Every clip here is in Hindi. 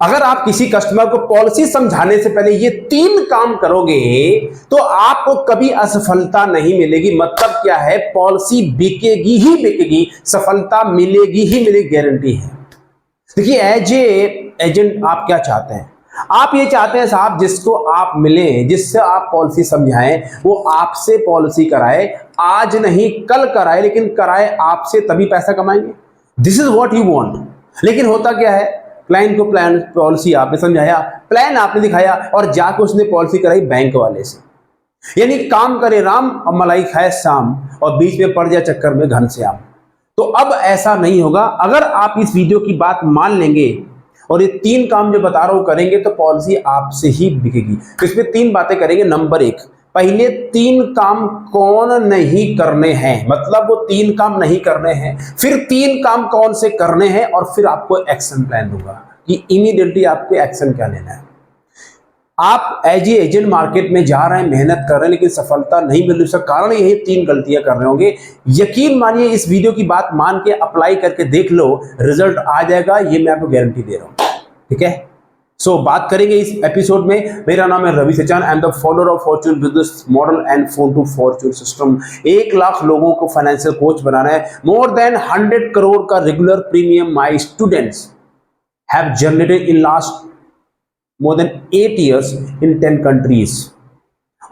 अगर आप किसी कस्टमर को पॉलिसी समझाने से पहले ये 3 काम करोगे तो आपको कभी असफलता नहीं मिलेगी। मतलब क्या है, पॉलिसी बिकेगी ही बिकेगी, सफलता मिलेगी ही मिलेगी, गारंटी है। देखिए एज ए एजेंट आप क्या चाहते हैं? आप ये चाहते हैं साहब जिसको आप मिलें, जिससे आप पॉलिसी समझाएं, वो आपसे पॉलिसी कराए, आज नहीं कल कराए, लेकिन कराए आपसे, तभी पैसा कमाएंगे। This is what you want. लेकिन होता क्या है, क्लाइंट को प्लान पॉलिसी आपने समझाया, प्लान आपने दिखाया और जाकर उसने पॉलिसी कराई बैंक वाले से। यानी काम करे राम और मलाई खाए शाम, और बीच में पड़ जाए चक्कर में घनश्याम। तो अब ऐसा नहीं होगा। अगर आप इस वीडियो की बात मान लेंगे और ये 3 काम जो बता रहा हूं करेंगे तो पॉलिसी आपसे ही बिकेगी। तो इसमें 3 बातें करेंगे। नंबर 1, पहले 3 काम कौन नहीं करने हैं, मतलब वो 3 काम नहीं करने हैं, फिर 3 काम कौन से करने हैं, और फिर आपको एक्शन प्लान दूंगा कि इमीडिएटली आपको एक्शन क्या लेना है। आप एज ए एजेंट मार्केट में जा रहे हैं, मेहनत कर रहे हैं, लेकिन सफलता नहीं मिल रही, उसका कारण यही 3 गलतियां कर रहे होंगे। यकीन मानिए, इस वीडियो की बात मान के अप्लाई करके देख लो, रिजल्ट आ जाएगा, ये मैं आपको गारंटी दे रहा हूं। ठीक है, सो बात करेंगे इस एपिसोड में। मेरा नाम है Ravi Sachan, I am the founder of fortune business model and phone to fortune system. 1 lakh लोगों को फाइनेंशियल कोच बनाना है। मोर देन 100 करोड़ का regular premium my students have generated in last more than 8 years in 10 countries।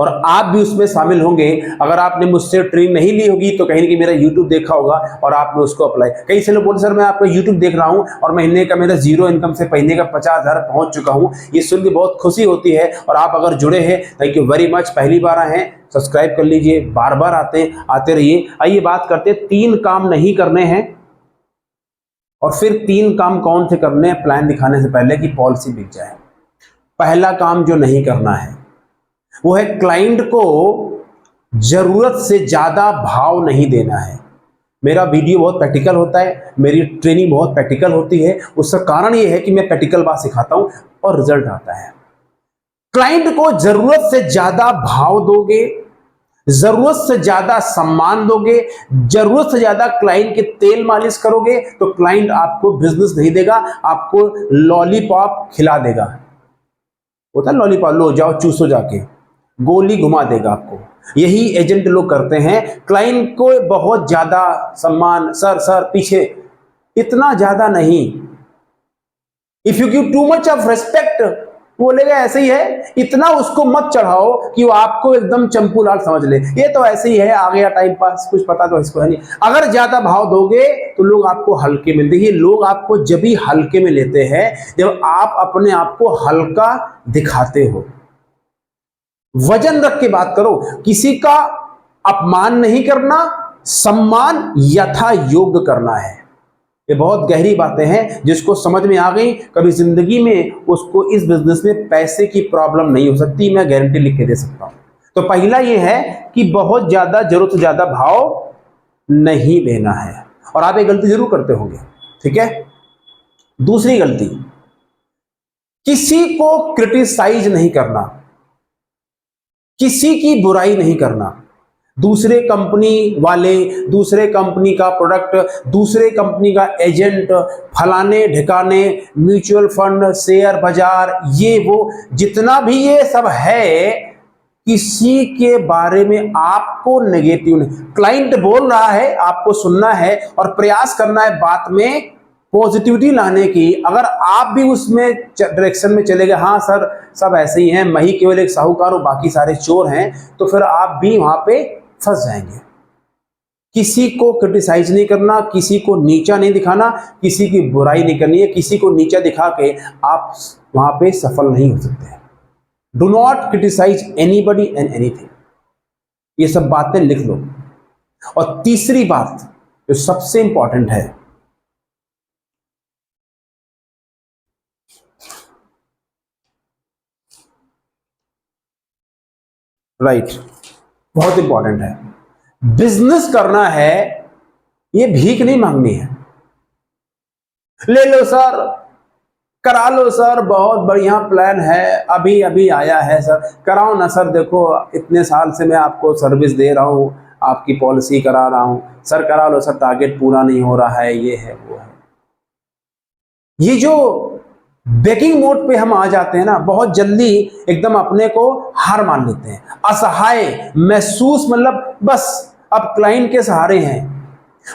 और आप भी उसमें शामिल होंगे। अगर आपने मुझसे ट्रेनिंग नहीं ली होगी तो कहीं ना कहीं मेरा YouTube देखा होगा और आपने उसको अप्लाई। कई से लोग बोलते सर मैं आपका YouTube देख रहा हूं और महीने का मेरा 0 इनकम से महीने का 50,000 पहुंच चुका हूं। ये सुन के बहुत खुशी होती है। और आप अगर जुड़े हैं, थैंक यू वेरी मच। पहली बार आए हैं, सब्सक्राइब कर लीजिए, बार बार आते रहिए। आइए बात करते, 3 काम नहीं करने हैं और फिर 3 काम कौन से करने हैं प्लान दिखाने से पहले कि पॉलिसी बिक जाए। पहला काम जो नहीं करना है वो है क्लाइंट को जरूरत से ज्यादा भाव नहीं देना है। मेरा वीडियो बहुत प्रैक्टिकल होता है, मेरी ट्रेनिंग बहुत प्रैक्टिकल होती है। उसका कारण ये है कि मैं प्रैक्टिकल बात सिखाता हूं और रिजल्ट आता है। क्लाइंट को जरूरत से ज्यादा भाव दोगे, जरूरत से ज्यादा सम्मान दोगे, जरूरत से ज्यादा क्लाइंट के तेल मालिश करोगे तो क्लाइंट आपको बिजनेस नहीं देगा, आपको लॉलीपॉप खिला देगा। होता है लॉलीपॉप, लो जाओ चूसो जाके, गोली घुमा देगा आपको। यही एजेंट लोग करते हैं। क्लाइंट को बहुत ज्यादा सम्मान, सर पीछे, इतना ज्यादा नहीं। If you give too much of respect, बोलेगा ऐसे ही है। इतना उसको मत चढ़ाओ कि वो आपको एकदम चंपू लाल समझ ले, ये तो ऐसे ही है, आ गया टाइम पास, कुछ पता तो इसको है नहीं। अगर ज्यादा भाव दोगे तो लोग आपको हल्के में देखिए। लोग आपको जब भी हल्के में लेते हैं जब आप अपने आप को हल्का दिखाते हो। वजन रख के बात करो। किसी का अपमान नहीं करना, सम्मान यथा योग्य करना है। ये बहुत गहरी बातें हैं जिसको समझ में आ गई, कभी जिंदगी में उसको इस बिजनेस में पैसे की प्रॉब्लम नहीं हो सकती, मैं गारंटी लिख के दे सकता हूं। तो पहला ये है कि बहुत ज्यादा जरूरत से ज्यादा भाव नहीं लेना है। और आप ये गलती जरूर करते होंगे, ठीक है। दूसरी गलती, किसी को क्रिटिसाइज नहीं करना, किसी की बुराई नहीं करना। दूसरे कंपनी वाले, दूसरे कंपनी का प्रोडक्ट, दूसरे कंपनी का एजेंट, फलाने ठिकाने, म्यूचुअल फंड, शेयर बाजार, ये वो जितना भी ये सब है, किसी के बारे में आपको नेगेटिव नहीं। क्लाइंट बोल रहा है, आपको सुनना है और प्रयास करना है बात में पॉजिटिविटी लाने की। अगर आप भी उसमें डायरेक्शन में चले गए, हाँ सर सब ऐसे ही हैं, मैं ही केवल एक साहूकार हूं, बाकी सारे चोर हैं, तो फिर आप भी वहां पे फंस जाएंगे। किसी को क्रिटिसाइज नहीं करना, किसी को नीचा नहीं दिखाना, किसी की बुराई नहीं करनी है। किसी को नीचा दिखा के आप वहां पे सफल नहीं हो सकते। Do not criticise anybody and anything. ये सब बातें लिख लो। और तीसरी बात जो सबसे इंपॉर्टेंट है, राइट, बहुत इंपॉर्टेंट है। बिजनेस करना है, ये भीख नहीं मांगनी है। ले लो सर, करा लो सर, बहुत बढ़िया प्लान है, अभी अभी आया है सर, कराओ ना सर, देखो इतने साल से मैं आपको सर्विस दे रहा हूं, आपकी पॉलिसी करा रहा हूं, सर करा लो सर, टारगेट पूरा नहीं हो रहा है, ये है वो है। ये जो बेगिंग मोड पे हम आ जाते हैं ना, बहुत जल्दी एकदम अपने को हार मान लेते हैं, असहाय महसूस, मतलब बस अब क्लाइंट के सहारे हैं।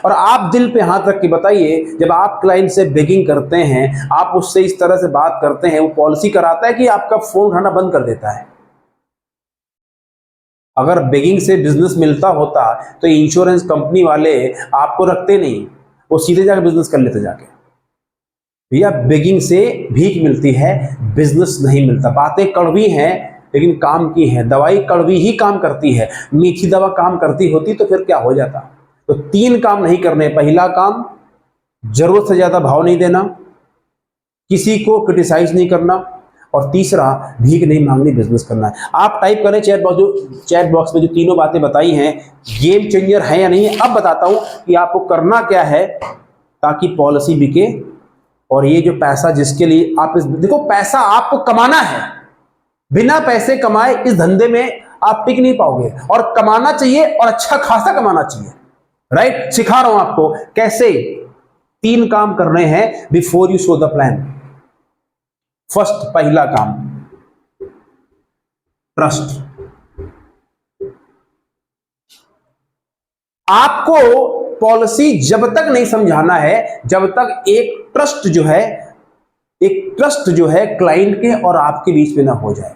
और आप दिल पे हाथ रख के बताइए, जब आप क्लाइंट से बेगिंग करते हैं, आप उससे इस तरह से बात करते हैं, वो पॉलिसी कराता है कि आपका फोन उठाना बंद कर देता है? अगर बेगिंग से बिजनेस मिलता होता तो इंश्योरेंस कंपनी वाले आपको रखते नहीं, वो सीधे जाकर बिजनेस कर लेते जाके। भैया बेगिंग से भीख मिलती है, बिजनेस नहीं मिलता। बातें कड़वी हैं लेकिन काम की है, दवाई कड़वी ही काम करती है, मीठी दवा काम करती होती तो फिर क्या हो जाता। तो 3 काम नहीं करने। पहला काम, जरूरत से ज्यादा भाव नहीं देना, किसी को क्रिटिसाइज नहीं करना, और तीसरा, भीख नहीं मांगनी, बिजनेस करना है। आप टाइप करें चैट बॉक्स में जो तीनों बातें बताई हैं, गेम चेंजर है या नहीं है। अब बताता हूं कि आपको करना क्या है ताकि पॉलिसी बिके। और ये जो पैसा जिसके लिए आप देखो, पैसा आपको कमाना है, बिना पैसे कमाए इस धंधे में आप टिक नहीं पाओगे। और कमाना चाहिए, और अच्छा खासा कमाना चाहिए, राइट। सिखा रहा हूं आपको कैसे। 3 काम करने हैं before you show the plan. First, पहला काम, ट्रस्ट। आपको पॉलिसी जब तक नहीं समझाना है जब तक एक ट्रस्ट जो है क्लाइंट के और आपके बीच में ना हो जाए।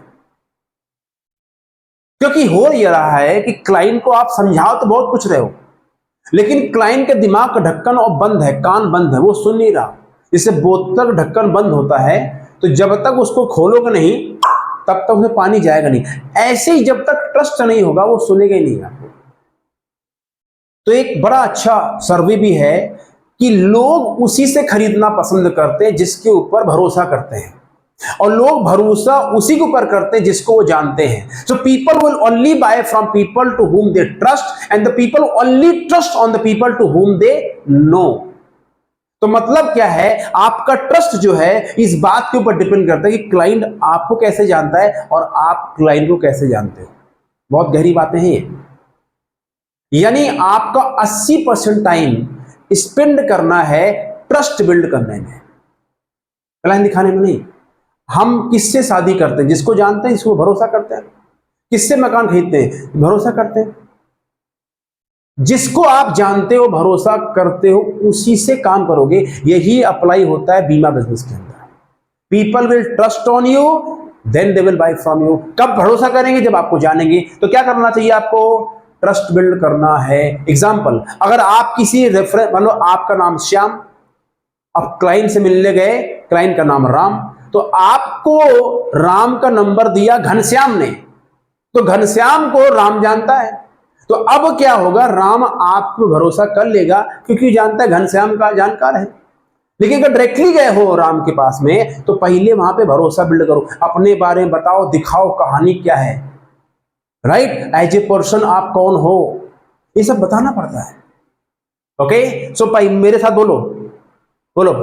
क्योंकि हो ये रहा है कि क्लाइंट को आप समझाओ तो बहुत कुछ रहे हो, लेकिन क्लाइंट के दिमाग का ढक्कन और बंद है, कान बंद है, वो सुन नहीं रहा। जैसे बोतल का ढक्कन बंद होता है तो जब तक उसको खोलोगे नहीं तब तक उसमें पानी जाएगा नहीं। ऐसे ही जब तक ट्रस्ट नहीं होगा वो सुनेगा ही नहीं आपको। तो एक बड़ा अच्छा सर्वे भी है कि लोग उसी से खरीदना पसंद करते हैं जिसके ऊपर भरोसा करते हैं, और लोग भरोसा उसी के ऊपर करते हैं जिसको वो जानते हैं। So people will only buy from people to whom they trust, and the people only trust on the people to whom they no. तो मतलब क्या है, आपका ट्रस्ट जो है इस बात के ऊपर डिपेंड करता है कि क्लाइंट आपको कैसे जानता है और आप क्लाइंट को कैसे जानते हो। बहुत गहरी बातें हैं ये। यानी आपका 80% टाइम स्पेंड करना है ट्रस्ट बिल्ड करने में, क्लाइंट दिखाने में नहीं। हम किससे शादी करते हैं? जिसको जानते हैं, जिसको भरोसा करते हैं। किससे मकान खरीदते हैं? भरोसा करते हैं। जिसको आप जानते हो, भरोसा करते हो, उसी से काम करोगे। यही अप्लाई होता है बीमा बिजनेस के अंदर। People will trust on you, then they will buy from you. कब भरोसा करेंगे? जब आपको जानेंगे। तो क्या करना चाहिए आपको? ट्रस्ट बिल्ड करना है। एग्जाम्पल, अगर आप किसी रेफरेंस, मान लो आपका नाम श्याम, अब क्लाइंट से मिलने गए, क्लाइंट का नाम राम, तो आपको राम का नंबर दिया घनश्याम ने, तो घनश्याम को राम जानता है। तो अब क्या होगा, राम आप पे भरोसा कर लेगा क्योंकि जानता है घनश्याम का जानकार है। लेकिन अगर डायरेक्टली गए हो राम के पास में, तो पहले वहां पे भरोसा बिल्ड करो, अपने बारे में बताओ, दिखाओ कहानी क्या है, राइट। एज ए पर्सन आप कौन हो, ये सब बताना पड़ता है। ओके, सो मेरे साथ बोलो बोलो,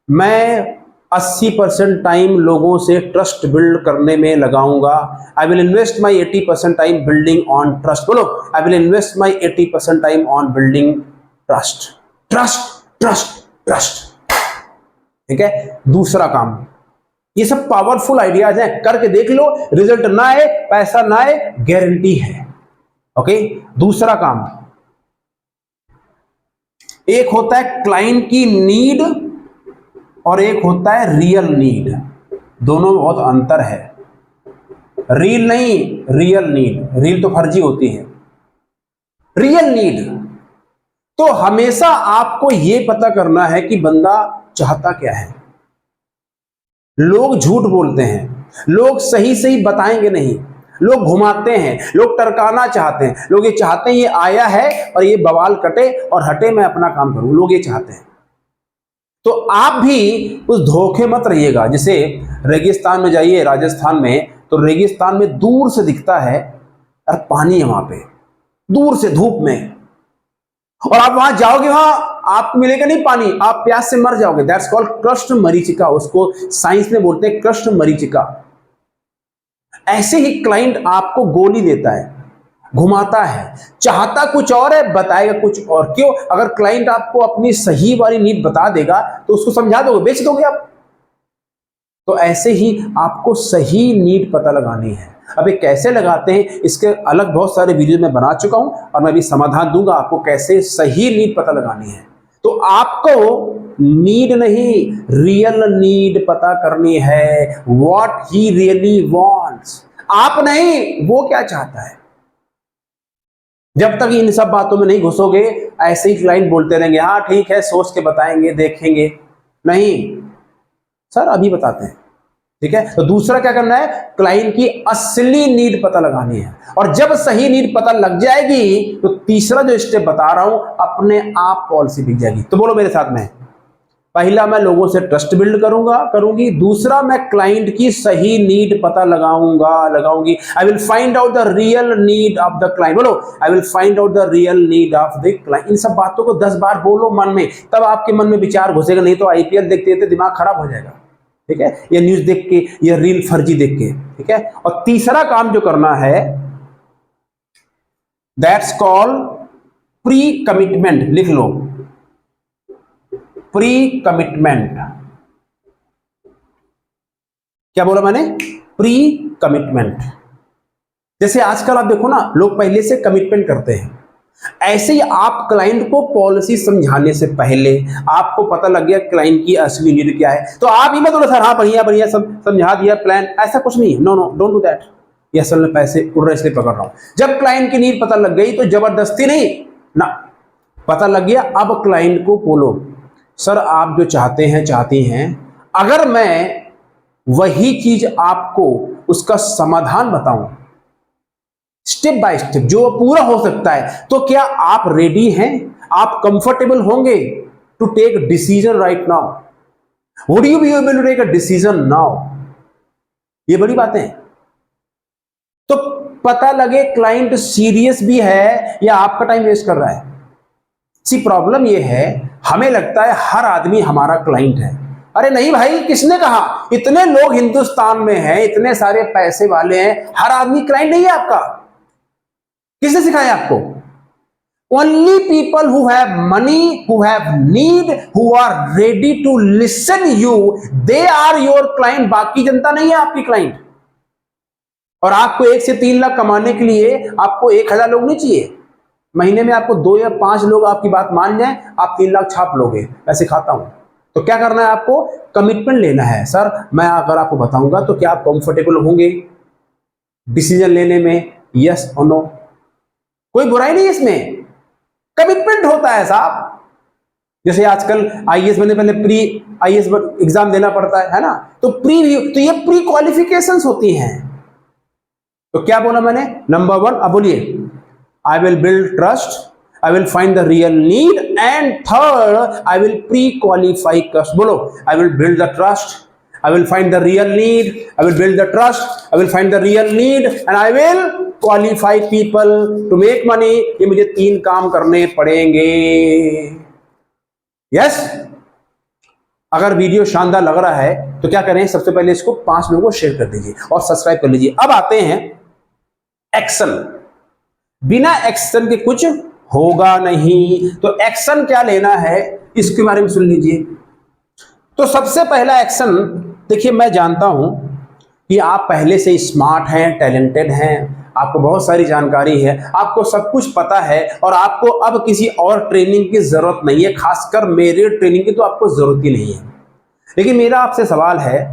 मैं 80% टाइम लोगों से ट्रस्ट बिल्ड करने में लगाऊंगा। I will invest my 80% time building on trust. बोलो, I will invest my 80% time on building trust. Trust trust trust, ठीक है। दूसरा काम, ये सब पावरफुल आइडियाज हैं, करके देख लो, रिजल्ट ना आए, पैसा ना आए, गारंटी है। ओके, दूसरा काम, एक होता है क्लाइंट की नीड और एक होता है रियल नीड। दोनों में बहुत अंतर है। रील नहीं, रियल नीड। रील तो फर्जी होती है। रियल नीड तो हमेशा आपको यह पता करना है कि बंदा चाहता क्या है। लोग झूठ बोलते हैं, लोग सही सही बताएंगे नहीं, लोग घुमाते हैं, लोग टरकाना चाहते हैं। लोग ये चाहते हैं ये आया है और ये बवाल कटे और हटे, मैं अपना काम करूं, लोग ये चाहते हैं। तो आप भी उस धोखे मत रहिएगा। जैसे रेगिस्तान में जाइए, राजस्थान में, तो रेगिस्तान में दूर से दिखता है और पानी है वहां पे, दूर से धूप में, और आप वहां जाओगे, वहां आपको मिलेगा नहीं पानी, आप प्यास से मर जाओगे। दैट्स कॉल्ड क्रस्ट मरीचिका, उसको साइंस में बोलते हैं क्रस्ट मरीचिका। ऐसे ही क्लाइंट आपको गोली देता है, घुमाता है, चाहता कुछ और है, बताएगा कुछ और। क्यों? अगर क्लाइंट आपको अपनी सही वाली नीड बता देगा तो उसको समझा दोगे, बेच दोगे आप। तो ऐसे ही आपको सही नीड पता लगानी है। अब ये कैसे लगाते हैं, इसके अलग बहुत सारे वीडियो मैं बना चुका हूं और मैं भी समाधान दूंगा आपको कैसे सही नीड पता लगानी है। तो आपको नीड नहीं, रियल नीड पता करनी है, व्हाट ही रियली वांट्स। आप नहीं, वो क्या चाहता है। जब तक इन सब बातों में नहीं घुसोगे, ऐसे ही क्लाइंट बोलते रहेंगे हाँ ठीक है, सोच के बताएंगे, देखेंगे। नहीं सर, अभी बताते हैं, ठीक है। तो दूसरा क्या करना है, क्लाइंट की असली नीड पता लगानी है। और जब सही नीड पता लग जाएगी तो तीसरा जो स्टेप बता रहा हूं, अपने आप पॉलिसी बिक जाएगी। तो बोलो मेरे साथ में, पहला मैं लोगों से ट्रस्ट बिल्ड करूंगी। दूसरा मैं क्लाइंट की सही नीड पता लगाऊंगी। I will find out the real need of the client. बोलो, I will find out the real need of the client. इन सब बातों को 10 बार बोलो मन में, तब आपके मन में विचार घुसेगा। नहीं तो आईपीएल देखते देखते दिमाग खराब हो जाएगा, ठीक है, या न्यूज देख के, या रील फर्जी देख के, ठीक है। और तीसरा काम जो करना है, दैट्स कॉल्ड प्री कमिटमेंट। लिख लो, प्री कमिटमेंट। क्या बोला मैंने, प्री कमिटमेंट। जैसे आजकल आप देखो ना, लोग पहले से कमिटमेंट करते हैं, ऐसे ही आप क्लाइंट को पॉलिसी समझाने से पहले आपको पता लग गया क्लाइंट की असली नीड क्या है, तो आप ही मत बोलो सर हाँ बढ़िया बढ़िया सब समझा दिया प्लान, ऐसा कुछ नहीं। No no, don't do that. ये असल में पैसे उड़ रहे इसलिए पकड़ रहा हूं। जब क्लाइंट की नीड पता लग गई तो जबरदस्ती नहीं ना, पता लग गया, अब क्लाइंट को बोलो सर आप जो चाहती हैं, अगर मैं वही चीज आपको उसका समाधान बताऊं स्टेप बाय स्टेप जो पूरा हो सकता है, तो क्या आप रेडी हैं, आप कंफर्टेबल होंगे to take decision right now? Would you be able to take a decision now? ये बड़ी बातें हैं। तो पता लगे क्लाइंट सीरियस भी है या आपका टाइम वेस्ट कर रहा है। सी प्रॉब्लम ये है, हमें लगता है हर आदमी हमारा क्लाइंट है। अरे नहीं भाई, किसने कहा? इतने लोग हिंदुस्तान में हैं, इतने सारे पैसे वाले हैं, हर आदमी क्लाइंट नहीं है आपका। किसने सिखाया आपको? Only people who have money, who have need, who are ready to listen you, they are your client. बाकी जनता नहीं है आपकी क्लाइंट। और आपको 1 से 3 लाख कमाने के लिए आपको 1000 लोग नहीं चाहिए। महीने में आपको 2 या 5 लोग आपकी बात मान जाए, आप 3 लाख छाप लोगे। मैं सिखाता हूं। तो क्या करना है आपको? कमिटमेंट लेना है। सर मैं अगर आपको बताऊंगा तो क्या आप कंफर्टेबल होंगे डिसीजन लेने में? यस और नो, कोई बुराई नहीं इसमें, कमिटमेंट होता है साहब। जैसे आजकल आईएएस बनने पहले प्री आईएएस एग्जाम देना पड़ता है ना, तो तो ये प्री क्वालिफिकेशंस होती हैं। तो क्या बोला मैंने? नंबर 1, अब बोलिए, I will build trust, I will find the real need, and third, I will pre-qualify customers. बोलो, I will build the trust, I will find the real need, I will build the trust, I will find the real need, and I will qualify people to make money. ये मुझे 3 काम करने पड़ेंगे। Yes? अगर वीडियो शानदार लग रहा है तो क्या करें? सबसे पहले इसको 5 लोगों को शेयर कर दीजिए और सब्सक्राइब कर लीजिए। अब आते हैं एक्शन। बिना एक्शन के कुछ होगा नहीं। तो एक्शन क्या लेना है इसके बारे में सुन लीजिए। तो सबसे पहला एक्शन, देखिए मैं जानता हूं कि आप पहले से स्मार्ट हैं, टैलेंटेड हैं, आपको बहुत सारी जानकारी है, आपको सब कुछ पता है और आपको अब किसी और ट्रेनिंग की जरूरत नहीं है। खासकर मेरे ट्रेनिंग की तो आपको जरूरत ही नहीं है। लेकिन मेरा आपसे सवाल है,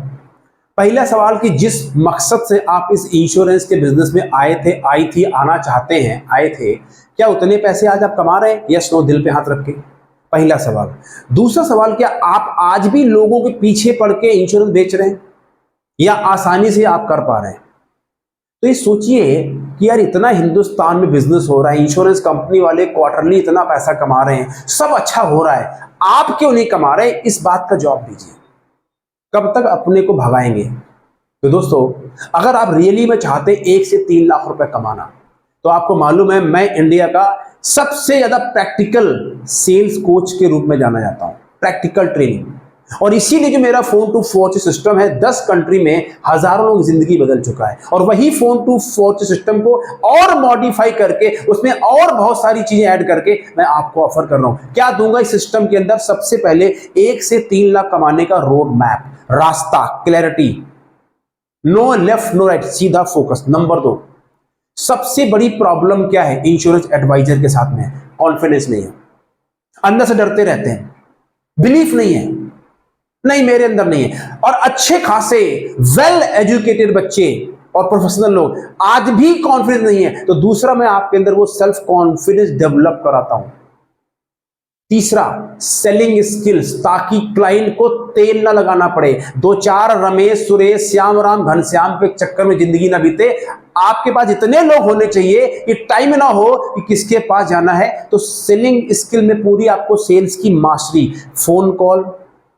पहला सवाल कि जिस मकसद से आप इस इंश्योरेंस के बिजनेस में आना चाहते हैं, आए थे, क्या उतने पैसे आज आप कमा रहे हैं? यस नो, दिल पे हाथ रख के। पहला सवाल। दूसरा सवाल, क्या आप आज भी लोगों के पीछे पड़ के इंश्योरेंस बेच रहे हैं या आसानी से आप कर पा रहे हैं? तो ये सोचिए कि यार इतना हिंदुस्तान में बिजनेस हो रहा है, इंश्योरेंस कंपनी वाले क्वार्टरली इतना पैसा कमा रहे हैं, सब अच्छा हो रहा है, आप क्यों नहीं कमा रहे? इस बात का जवाब दीजिए। कब तक अपने को भगाएंगे? तो दोस्तों, अगर आप रियली में चाहते 1 से 3 लाख रुपए कमाना, तो आपको मालूम है मैं इंडिया का सबसे ज्यादा प्रैक्टिकल सेल्स कोच के रूप में जाना जाता हूं। प्रैक्टिकल ट्रेनिंग, और इसीलिए जो मेरा फोन टू फॉर्च्यून सिस्टम है 10 कंट्री में हजारों लोग जिंदगी बदल चुका है। और वही फोन टू फॉर्च्यून सिस्टम को और मॉडिफाई करके उसमें और बहुत सारी चीजें ऐड करके मैं आपको ऑफर कर रहा हूं। क्या दूंगा इस सिस्टम के अंदर? सबसे पहले 1 से 3 लाख कमाने का रोड मैप, रास्ता, clarity, no left no right, सीधा फोकस। नंबर 2, सबसे बड़ी प्रॉब्लम क्या है इंश्योरेंस एडवाइजर के साथ में? कॉन्फिडेंस नहीं है, अंदर से डरते रहते हैं, बिलीफ नहीं है, नहीं मेरे अंदर नहीं है। और अच्छे खासे वेल एजुकेटेड बच्चे और प्रोफेशनल लोग आज भी कॉन्फिडेंस नहीं है। तो दूसरा, मैं आपके अंदर वो सेल्फ कॉन्फिडेंस डेवलप कराता हूं। तीसरा, सेलिंग स्किल्स, ताकि क्लाइंट को तेल ना लगाना पड़े, 2-4 रमेश, सुरेश, श्याम राम, घनश्याम के चक्कर में जिंदगी ना बीते। आपके पास इतने लोग होने चाहिए कि टाइम ना हो कि किसके पास जाना है। तो सेलिंग स्किल में पूरी आपको सेल्स की mastery, phone call,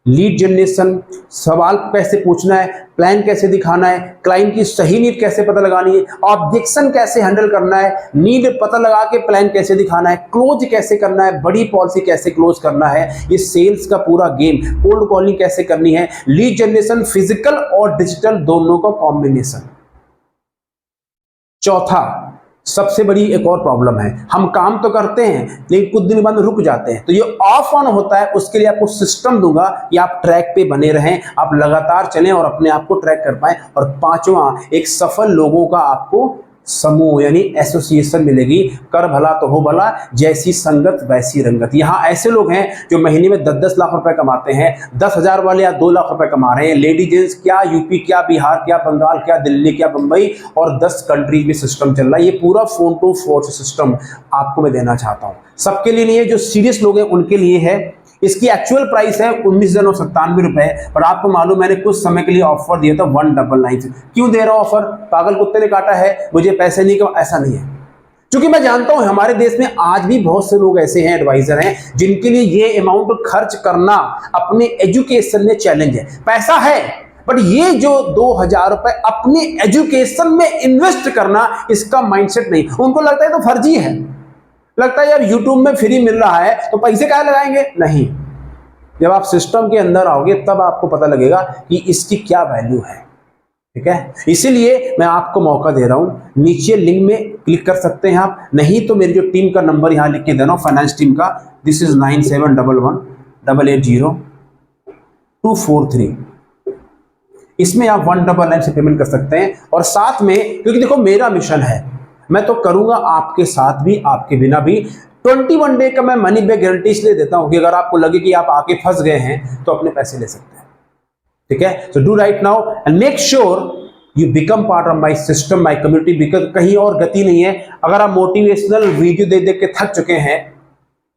lead generation, सवाल कैसे पूछना है, प्लान कैसे दिखाना है, क्लाइंट की सही नीड कैसे पता लगानी है, ऑब्जेक्शन कैसे हैंडल करना है, नीड पता लगा के प्लान कैसे दिखाना है, क्लोज कैसे करना है, बड़ी पॉलिसी कैसे क्लोज करना है, ये सेल्स का पूरा गेम। कोल्ड कॉलिंग कैसे करनी है, लीड जनरेशन फिजिकल और डिजिटल दोनों का कॉम्बिनेशन। चौथा, सबसे बड़ी एक और प्रॉब्लम है, हम काम तो करते हैं लेकिन कुछ दिन बाद रुक जाते हैं। तो ये ऑफ ऑन होता है, उसके लिए आपको सिस्टम दूंगा कि आप ट्रैक पे बने रहें, आप लगातार चलें और अपने आप को ट्रैक कर पाएं। और पांचवा, एक सफल लोगों का आपको समूह यानी एसोसिएशन मिलेगी। कर भला तो हो भला, जैसी संगत वैसी रंगत। यहाँ ऐसे लोग हैं जो महीने में 10-10 लाख रुपए कमाते हैं, 10,000 वाले या 2 लाख रुपए कमा रहे हैं। लेडी जेंट्स, क्या यूपी, क्या बिहार, क्या बंगाल, क्या दिल्ली, क्या मुंबई, और 10 कंट्रीज में सिस्टम चल रहा है। ये पूरा फोन टू फोर्च सिस्टम आपको मैं देना चाहता हूँ। सबके लिए नहीं है, जो सीरियस लोग हैं उनके लिए है। इसकी एक्चुअल प्राइस है 19,997 रुपए, पर आपको मालूम मैंने कुछ समय के लिए ऑफर दिया था 199। क्यों दे रहा हूं ऑफर? पागल कुत्ते ने काटा है, मुझे पैसे नहीं कमा, ऐसा नहीं है। क्योंकि मैं जानता हूं हमारे देश में आज भी बहुत से लोग ऐसे हैं, एडवाइजर हैं, जिनके लिए ये अमाउंट खर्च करना अपने एजुकेशन में चैलेंज है। पैसा है, बट ये जो 2,000 रुपए अपने एजुकेशन में इन्वेस्ट करना, इसका माइंडसेट नहीं। उनको लगता है तो फर्जी है, लगता है यार यूट्यूब में फ्री मिल रहा है तो पैसे क्या लगाएंगे। नहीं, जब आप सिस्टम के अंदर आओगे तब आपको पता लगेगा कि इसकी क्या वैल्यू है। ठीक है, इसीलिए मैं आपको मौका दे रहा हूं, नीचे लिंक में क्लिक कर सकते हैं आप, नहीं तो मेरी जो टीम का नंबर यहां लिख के दे रहा हूं, फाइनेंस टीम का, दिस इज 9711880243। इसमें आप 199 से पेमेंट कर सकते हैं। और साथ में, क्योंकि देखो मेरा मिशन है, मैं तो करूंगा आपके साथ भी, आपके बिना भी। 21 डे का मैं मनी बैक गारंटी इसलिए देता हूं कि अगर आपको लगे कि आप आके फंस गए हैं तो अपने पैसे ले सकते हैं। ठीक है, so do right now and make sure you become part of my system, my community, because कहीं और गति नहीं है। अगर आप मोटिवेशनल वीडियो देख देख के थक चुके हैं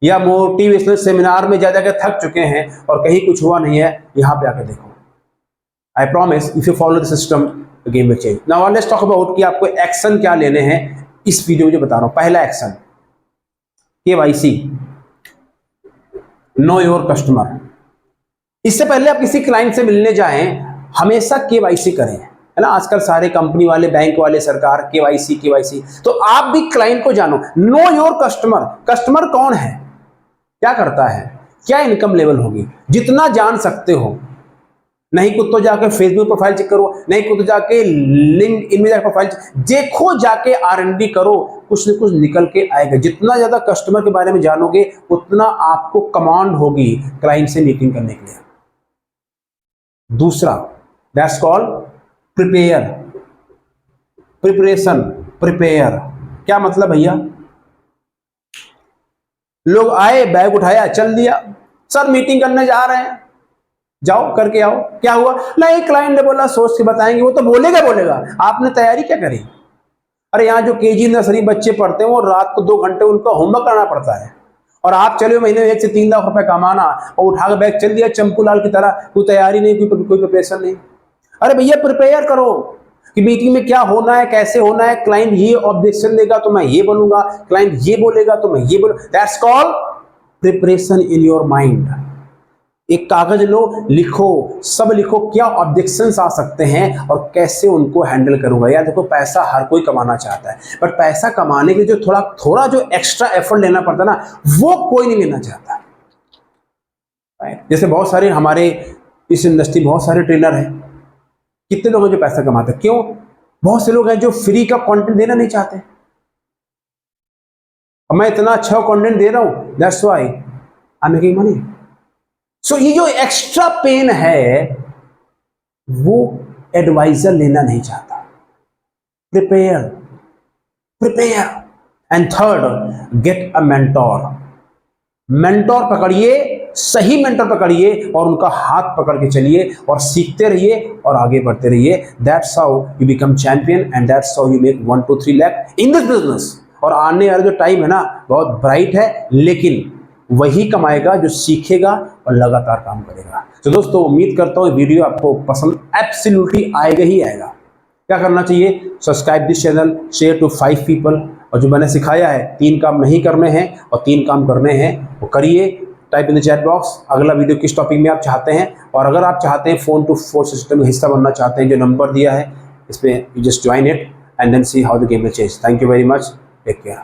या मोटिवेशनल सेमिनार में जा जाकर थक चुके हैं और कहीं कुछ हुआ नहीं है, यहां पे आकर देखो। I promise if you follow the system the game will change. Now let's talk about कि आपको एक्शन क्या लेने हैं इस वीडियो में जो बता रहा हूं। पहला action, KYC, know your customer. इससे पहले आप किसी क्लाइंट से मिलने जाएं, हमेशा केवाईसी करें, है ना। आजकल सारे कंपनी वाले, बैंक वाले, सरकार केवाईसी केवाईसी। तो आप भी क्लाइंट को जानो, नो योर कस्टमर। कस्टमर कौन है, क्या करता है, क्या इनकम लेवल होगी, जितना जान सकते हो। नहीं कुछ तो जाके फेसबुक प्रोफाइल चेक करो, नहीं कुछ तो जाके लिंक्डइन में जाके प्रोफाइल देखो, जाके R&D करो, कुछ न कुछ निकल के आएगा। जितना ज्यादा कस्टमर के बारे में जानोगे उतना आपको कमांड होगी क्लाइंट से मीटिंग करने के लिए। दूसरा, that's called prepare, preparation, prepare. क्या मतलब भैया? लोग आए, बैग उठाया, चल दिया, सर मीटिंग करने जा रहे हैं, जाओ करके आओ। क्या हुआ? नहीं, क्लाइंट ने बोला सोच के बताएंगे। वो तो बोलेगा, आपने तैयारी क्या करी? अरे यहाँ जो केजी नर्सरी बच्चे पढ़ते हैं वो रात को 2 घंटे उनका होमवर्क करना पड़ता है, और आप चले महीने में 1 से 3 लाख रुपए कमाना और उठा के बैग चल दिया चंपू लाल की तरह। कोई तैयारी नहीं, कोई प्रिपरेशन नहीं। अरे भैया प्रिपेयर करो कि मीटिंग में क्या होना है, कैसे होना है। क्लाइंट ये ऑब्जेक्शन देगा तो मैं ये बोलूंगा, क्लाइंट ये बोलेगा तो मैं ये बोलूंगा। That's called preparation in your mind. एक कागज लो, लिखो, सब लिखो, क्या ऑब्जेक्शंस आ सकते हैं और कैसे उनको हैंडल करूंगा। यार देखो, पैसा हर कोई कमाना चाहता है, बट पैसा कमाने के लिए जो थोड़ा जो एक्स्ट्रा एफर्ट लेना पड़ता है ना, वो कोई नहीं लेना चाहता। जैसे बहुत सारे हमारे इस इंडस्ट्री में बहुत सारे ट्रेनर हैं, कितने लोग हैं जो पैसा कमाते हैं? क्यों? बहुत से लोग हैं जो फ्री का कंटेंट देना नहीं चाहते। मैं इतना अच्छा कंटेंट दे रहा हूं, that's why I am making money. So ये जो एक्स्ट्रा पेन है वो एडवाइजर लेना नहीं चाहता। Prepare prepare. And third, get a mentor. Mentor पकड़िए, सही मेंटोर पकड़िए और उनका हाथ पकड़ के चलिए और सीखते रहिए और आगे बढ़ते रहिए। That's how you become champion and that's how you make 1 to 3 lakh in this business. और आने वाला जो टाइम है ना बहुत ब्राइट है, लेकिन वही कमाएगा जो सीखेगा और लगातार काम करेगा। तो दोस्तों उम्मीद करता हूँ वीडियो आपको पसंद एब्सोल्युटली आएगा ही आएगा। क्या करना चाहिए? Subscribe this channel, share to 5 people. और जो मैंने सिखाया है 3 काम नहीं करने हैं और 3 काम करने हैं वो करिए। Type in the chat box अगला वीडियो किस टॉपिक में आप चाहते हैं, और अगर आप चाहते हैं फोन टू फोर सिस्टम में हिस्सा बनना चाहते हैं, जो नंबर दिया है इस पर you just join it and then see how the game will change. Thank you very much, take care.